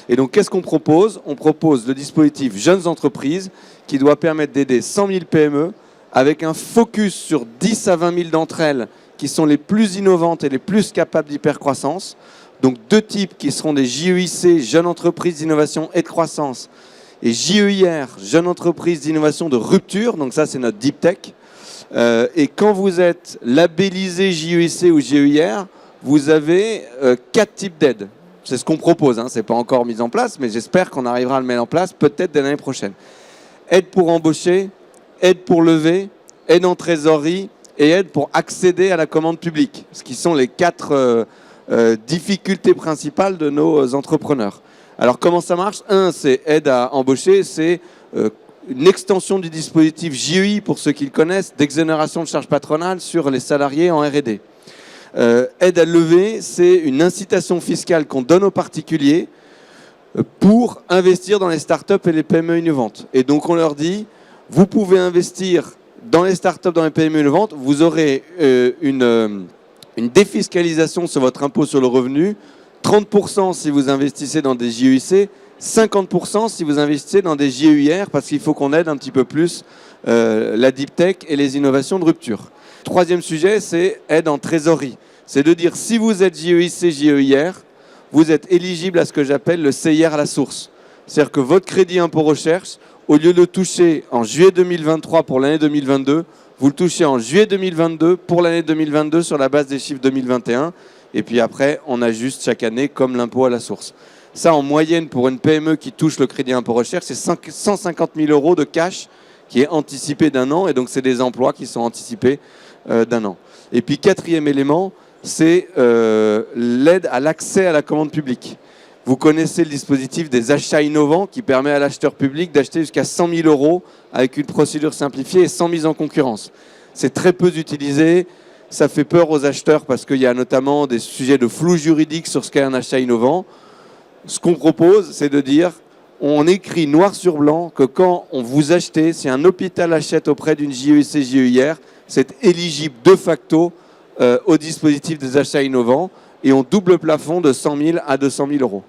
Et donc, qu'est-ce qu'on propose? On propose le dispositif Jeunes Entreprises qui doit permettre d'aider 100 000 PME avec un focus sur 10 à 20 000 d'entre elles qui sont les plus innovantes et les plus capables d'hypercroissance. Donc, deux types qui seront des JEIC, Jeunes Entreprises d'Innovation et de Croissance, et JEIR, Jeunes Entreprises d'Innovation de Rupture. Donc ça, c'est notre Deep Tech. Et quand vous êtes labellisé JEIC ou JEIR, vous avez 4 types d'aides. C'est ce qu'on propose, hein. Ce n'est pas encore mis en place, mais j'espère qu'on arrivera à le mettre en place peut-être dès l'année prochaine. Aide pour embaucher, aide pour lever, aide en trésorerie et aide pour accéder à la commande publique, ce qui sont les 4 difficultés principales de nos entrepreneurs. Alors comment ça marche? C'est aide à embaucher, c'est une extension du dispositif JEI, pour ceux qui le connaissent, d'exonération de charges patronales sur les salariés en R&D. Aide à lever, c'est une incitation fiscale qu'on donne aux particuliers pour investir dans les startups et les PME innovantes. Et donc on leur dit, vous pouvez investir dans les startups, dans les PME innovantes, vous aurez une défiscalisation sur votre impôt sur le revenu, 30% si vous investissez dans des JEIC, 50% si vous investissez dans des JEIR, parce qu'il faut qu'on aide un petit peu plus la Deep Tech et les innovations de rupture. Troisième sujet, c'est aide en trésorerie. C'est de dire, si vous êtes JEIC, JEIR, vous êtes éligible à ce que j'appelle le CIR à la source. C'est-à-dire que votre crédit impôt recherche, au lieu de le toucher en juillet 2023 pour l'année 2022, vous le touchez en juillet 2022 pour l'année 2022 sur la base des chiffres 2021. Et puis après, on ajuste chaque année comme l'impôt à la source. Ça, en moyenne, pour une PME qui touche le crédit impôt recherche, c'est 150 000 € de cash qui est anticipé d'un an. Et donc, c'est des emplois qui sont anticipés d'un an. Et puis, quatrième élément, c'est l'aide à l'accès à la commande publique. Vous connaissez le dispositif des achats innovants qui permet à l'acheteur public d'acheter jusqu'à 100 000 € avec une procédure simplifiée et sans mise en concurrence. C'est très peu utilisé. Ça fait peur aux acheteurs parce qu'il y a notamment des sujets de flou juridique sur ce qu'est un achat innovant. Ce qu'on propose, c'est de dire, on écrit noir sur blanc que quand on vous achetez, si un hôpital achète auprès d'une JEIC, JEIR, c'est éligible de facto au dispositif des achats innovants et on double le plafond de 100 000 à 200 000 €.